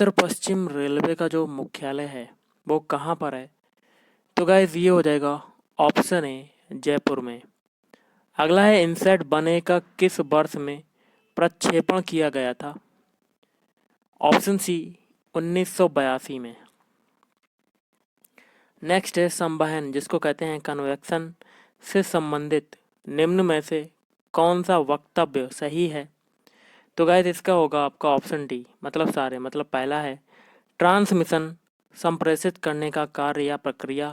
उत्तर पश्चिम railway का जो मुख्यालय है वो कहाँ पर है? तो गाइस ये हो जाएगा ऑप्शन ए जयपुर में। अगला है इनसेट बने का किस वर्ष में प्रक्षेपण किया गया था? ऑप्शन सी 1982 में। नेक्स्ट है संवहन जिसको कहते हैं कन्वेक्शन से संबंधित निम्न में से कौन सा वक्तव्य सही है? तो गाइस इसका होगा आपका ऑप्शन डी, मतलब सारे। मतलब पहला है ट्रांसमिशन, संप्रेषित करने का कार्य या प्रक्रिया।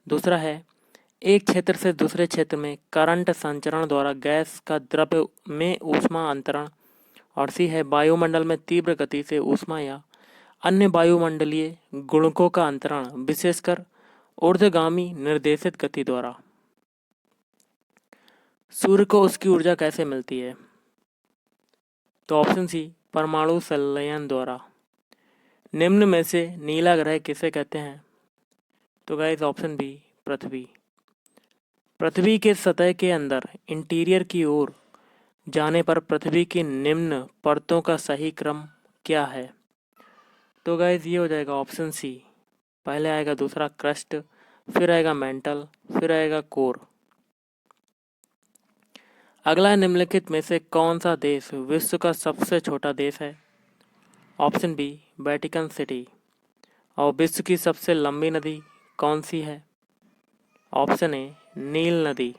दूसरा है एक क्षेत्र से दूसरे क्षेत्र में करंट संचरण द्वारा गैस का द्रव्य में ऊष्मा अंतरण। और सी है वायुमंडल में तीव्र गति से ऊष्मा या अन्य वायुमंडलीय गुणकों का अंतरण, विशेषकर ऊर्ध्वगामी निर्देशित गति द्वारा। सूर्य को उसकी ऊर्जा कैसे मिलती है? तो ऑप्शन सी परमाणु संलयन द्वारा। निम्न में से नीला ग्रह किसे कहते हैं? तो गाइस ऑप्शन बी पृथ्वी। पृथ्वी के सतह के अंदर इंटीरियर की ओर जाने पर पृथ्वी की निम्न परतों का सही क्रम क्या है? तो गाइस ये हो जाएगा ऑप्शन सी। पहले आएगा दूसरा क्रस्ट, फिर आएगा मेंटल, फिर आएगा कोर। अगला निम्नलिखित में से कौन सा देश विश्व का सबसे छोटा देश है? Option B Vatican City. और विश्व की सबसे लंबी नदी कौन सी है? ऑप्शन ए नील नदी।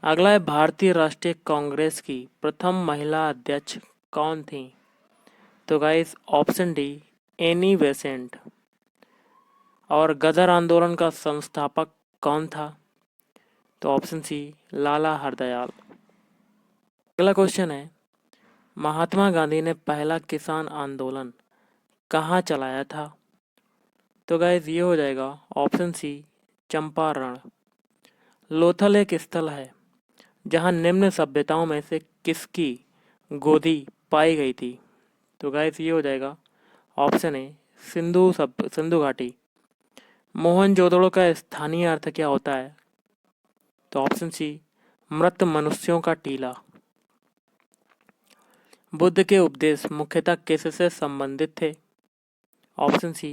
अगला है भारतीय राष्ट्रीय कांग्रेस की प्रथम महिला अध्यक्ष कौन थी? तो guys option D Annie Besant. और गदर आंदोलन का संस्थापक कौन था? तो ऑप्शन सी लाला हरदयाल। अगला क्वेश्चन है महात्मा गांधी ने पहला किसान आंदोलन कहाँ चलाया था? तो गाइस ये हो जाएगा ऑप्शन सी चंपारण। लोथल एक स्थल है जहाँ निम्न सभ्यताओं में से किसकी गोदी पाई गई थी? तो गाइस ये हो जाएगा ऑप्शन ए सिंधु घाटी। मोहनजोदड़ो का स्थानीय अर्थ क्या होता है? तो ऑप्शन सी मृत मनुष्यों का टीला। बुद्ध के उपदेश मुख्यतः किससे संबंधित थे? ऑप्शन सी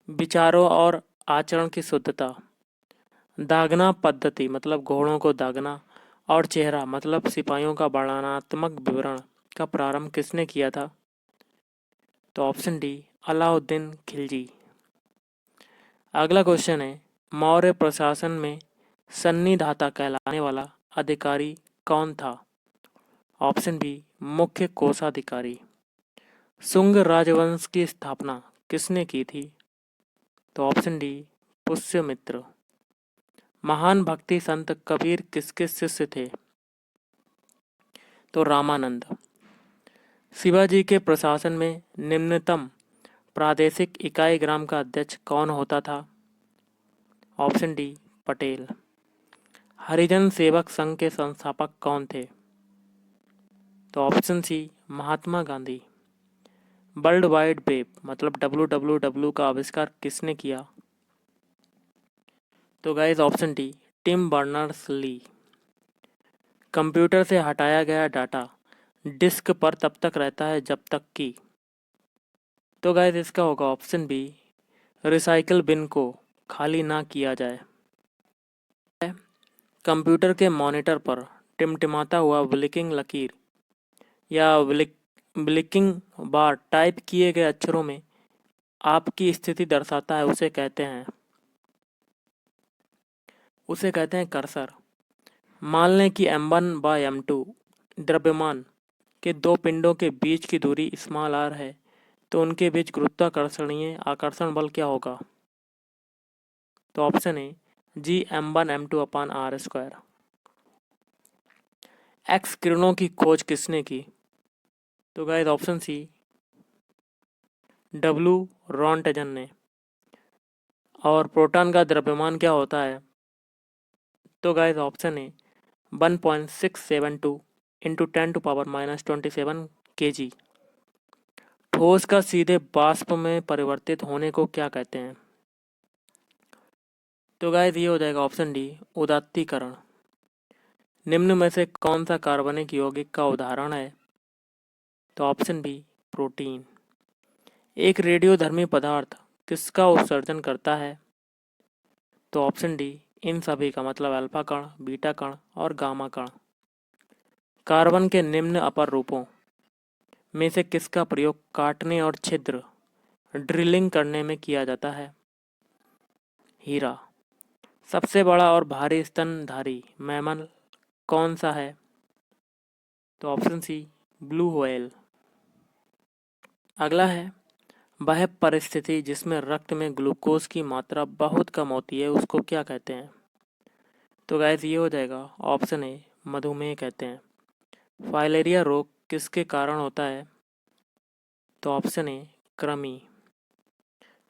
विचारों और आचरण की शुद्धता। दागना पद्धति मतलब घोड़ों को दागना, और चेहरा मतलब सिपाहियों का वर्णनात्मक विवरण का प्रारंभ किसने किया था? तो ऑप्शन डी अलाउद्दीन खिलजी। अगला क्वेश्चन है मौर्य प्रशासन में सन्निधाता कहलाने वाला अधिकारी कौन था? ऑप्शन बी मुख्य कोषाधिकारी। शुंग राजवंश की स्थापना किसने की थी? तो ऑप्शन डी पुष्यमित्र। महान भक्ति संत कबीर किसके शिष्य थे? तो रामानंद। शिवाजी के प्रशासन में निम्नतम प्रादेशिक इकाई ग्राम का अध्यक्ष कौन होता था? Option D Patel. हरिजन सेवक संघ के संस्थापक कौन थे? तो option C Mahatma Gandhi. World wide web मतलब WWW का आविष्कार किसने किया? तो guys option D Tim Berners Lee. Computer से हटाया गया डाटा डिस्क पर तब तक रहता है जब तक कि। तो गाइस इसका होगा ऑप्शन बी रिसाइकल बिन को खाली ना किया जाए। कंप्यूटर के मॉनिटर पर टिमटिमाता हुआ ब्लिकिंग लकीर या ब्लिकिंग बार टाइप किए गए अक्षरों में आपकी स्थिति दर्शाता है, उसे कहते हैं कर्सर। मान लें कि m1 व m2 द्रव्यमान के दो पिंडों के बीच की दूरी स्मॉल r है, तो उनके बीच गुरुत्वाकर्षणीय आकर्षण बल क्या होगा? तो option A G m1 m2 upon r square. X किरणों की खोज किसने की? तो guys option C W Roentgen ने। और प्रोटॉन का द्रव्यमान क्या होता है? तो guys option A 1.672 into 10⁻⁻27 kg। ठोस का सीधे वाष्प में परिवर्तित होने को क्या कहते हैं? तो गाइस ये हो जाएगा ऑप्शन डी उदात्तीकरण। निम्न में से कौन सा कार्बनिक यौगिक का उदाहरण है? तो ऑप्शन बी प्रोटीन। एक रेडियोधर्मी पदार्थ किसका उत्सर्जन करता है? तो ऑप्शन डी, इन सभी का, मतलब अल्फा कण, बीटा कण और गामा कण। कार्बन के निम्न अपर रूपों में से किसका प्रयोग काटने और छिद्र ड्रिलिंग करने में किया जाता है? हीरा। सबसे बड़ा और भारी स्तनधारी मैमल कौन सा है? तो ऑप्शन सी, ब्लू व्हेल। अगला है, वह परिस्थिति जिसमें रक्त में ग्लूकोज की मात्रा बहुत कम होती है उसको क्या कहते हैं? तो गाइस ये हो जाएगा ऑप्शन ए, मधुमेह कहते हैं। फाइलेरिया रोग किसके कारण होता है? तो ऑप्शन ए, कृमि।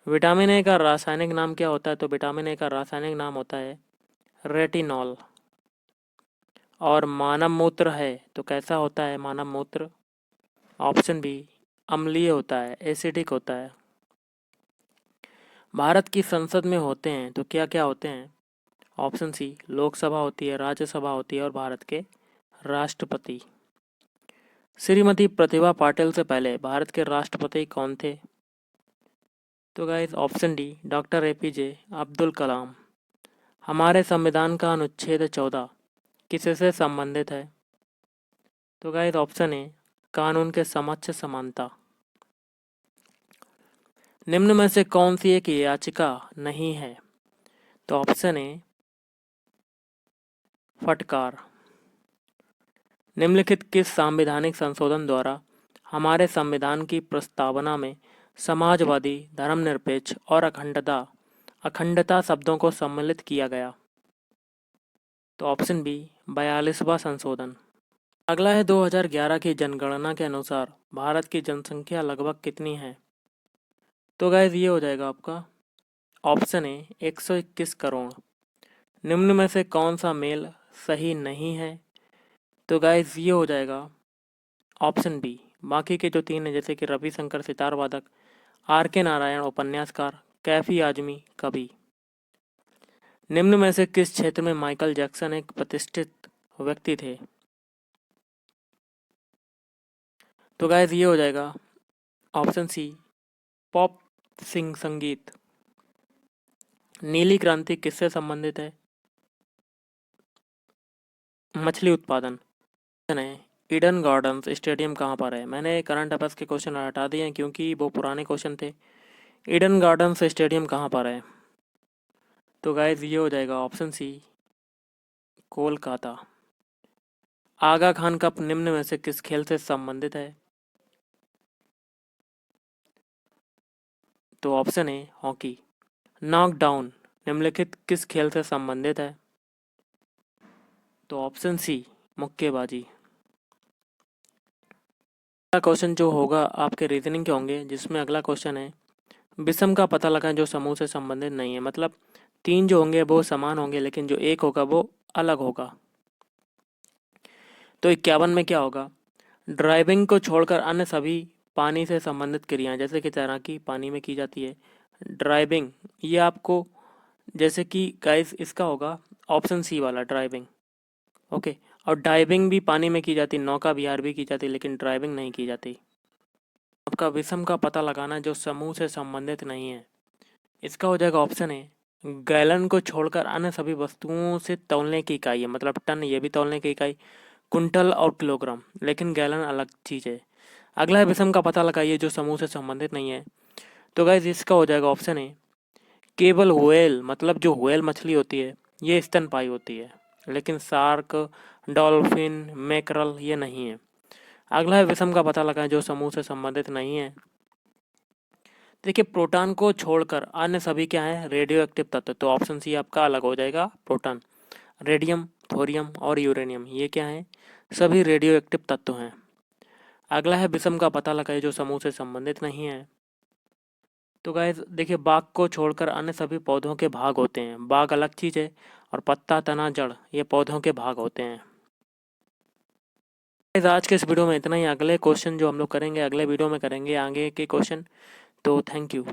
विटामिन ए का रासायनिक नाम क्या होता है? तो विटामिन ए का रासायनिक नाम होता है रेटिनॉल। और मानव मूत्र है तो कैसा होता है मानव मूत्र? ऑप्शन बी, अम्लीय होता है, एसिडिक होता है। भारत की संसद में होते हैं तो क्या क्या होते हैं? ऑप्शन सी, लोकसभा होती है, राज्यसभा होती है और भारत के राष्ट्रपति। श्रीमती प्रतिभा पाटिल से पहले भारत के राष्ट्रपति कौन थे? तो guys option D, doctor APJ Abdul Kalam. हमारे संविधान का अनुच्छेद 14 किससे संबंधित है? तो गाइस ऑप्शन ए, कानून के समक्ष समानता। निम्न में से कौन सी एक याचिका नहीं है? तो ऑप्शन ए, फटकार। निम्नलिखित किस संवैधानिक संशोधन द्वारा हमारे संविधान की प्रस्तावना में समाजवादी, धर्मनिरपेक्ष और अखंडता शब्दों को सम्मिलित किया गया? तो ऑप्शन बी, 42वां संशोधन। अगला है, 2011 की जनगणना के अनुसार भारत की जनसंख्या लगभग कितनी है? तो गाइस ये हो जाएगा आपका ऑप्शन ए, 121 करोड़। निम्न में से कौन सा मेल सही नहीं है? तो गाइस ये हो जाएगा ऑप्शन बी, बाकी के जो तीन है जैसे कि रविशंकर सितार वादक, आर के नारायण उपन्यासकार, कैफी आजमी कवि। निम्न में से किस क्षेत्र में माइकल जैक्सन एक प्रतिष्ठित व्यक्ति थे? तो गाइस ये हो जाएगा ऑप्शन सी, पॉप सिंग संगीत। नीली क्रांति किससे संबंधित है? मछली उत्पादन। है, ईडन गार्डन्स स्टेडियम कहाँ पर है? मैंने करंट अफेयर्स के क्वेश्चन हटा दिए हैं क्योंकि वो पुराने क्वेश्चन थे। ईडन गार्डन्स स्टेडियम कहाँ पर है? तो गाइस ये हो जाएगा ऑप्शन सी, कोलकाता। आगा खान कप निम्न में से किस खेल से संबंधित है? तो ऑप्शन ए, हॉकी। नॉकडाउन निम्नलिखित किस खेल से संबंधित है? तो ऑप्शन सी, मुक्केबाजी। अगला क्वेश्चन जो होगा आपके रीजनिंग के होंगे, जिसमें अगला क्वेश्चन है, विषम का पता लगाएं जो समूह से संबंधित नहीं है। मतलब तीन जो होंगे वो समान होंगे लेकिन जो एक होगा वो अलग होगा। तो 51 में क्या होगा? ड्राइविंग को छोड़कर अन्य सभी पानी से संबंधित क्रियाएं, जैसे कि तैराकी पानी में की जाती है। ड्राइविंग ये आपको, जैसे कि गाइस इसका होगा ऑप्शन सी वाला, ड्राइविंग। ओके। और डाइविंग भी पानी में की जाती, नौका विहार भी की जाती, लेकिन ड्राइविंग नहीं की जाती। आपका विषम का पता लगाना जो समूह से संबंधित नहीं है, इसका हो जाएगा ऑप्शन ए, गैलन को छोड़कर अन्य सभी वस्तुओं से तौलने की इकाई है। मतलब टन ये भी तौलने की इकाई, कुंटल और किलोग्राम, लेकिन गैलन अलग चीज़ है। अगला है, विषम का पता लगाइए जो समूह से संबंधित नहीं है। तो गाइस इसका हो जाएगा ऑप्शन ए, केवल व्हेल। मतलब जो व्हेल मछली होती है ये स्तनपायी होती है, लेकिन शार्क, डॉल्फिन, मैकरल ये नहीं है। अगला है, विषम का पता लगाएं जो समूह से संबंधित नहीं है। देखिए, प्रोटॉन को छोड़कर अन्य सभी क्या है? रेडियो एक्टिव तत्व। तो ऑप्शन सी आपका अलग हो जाएगा, प्रोटॉन। रेडियम, थोरियम और यूरेनियम ये क्या है? सभी रेडियो एक्टिव तत्व हैं। अगला है, विषम का पता लगाइए जो समूह से संबंधित नहीं है। तो गाइस देखिए, बाग को छोड़कर अन्य सभी पौधों के भाग होते हैं। बाग अलग चीज़ है और पत्ता, तना, जड़ ये पौधों के भाग होते हैं। गाइस आज के इस वीडियो में इतना ही। अगले क्वेश्चन जो हम लोग करेंगे अगले वीडियो में करेंगे आगे के क्वेश्चन। तो थैंक यू।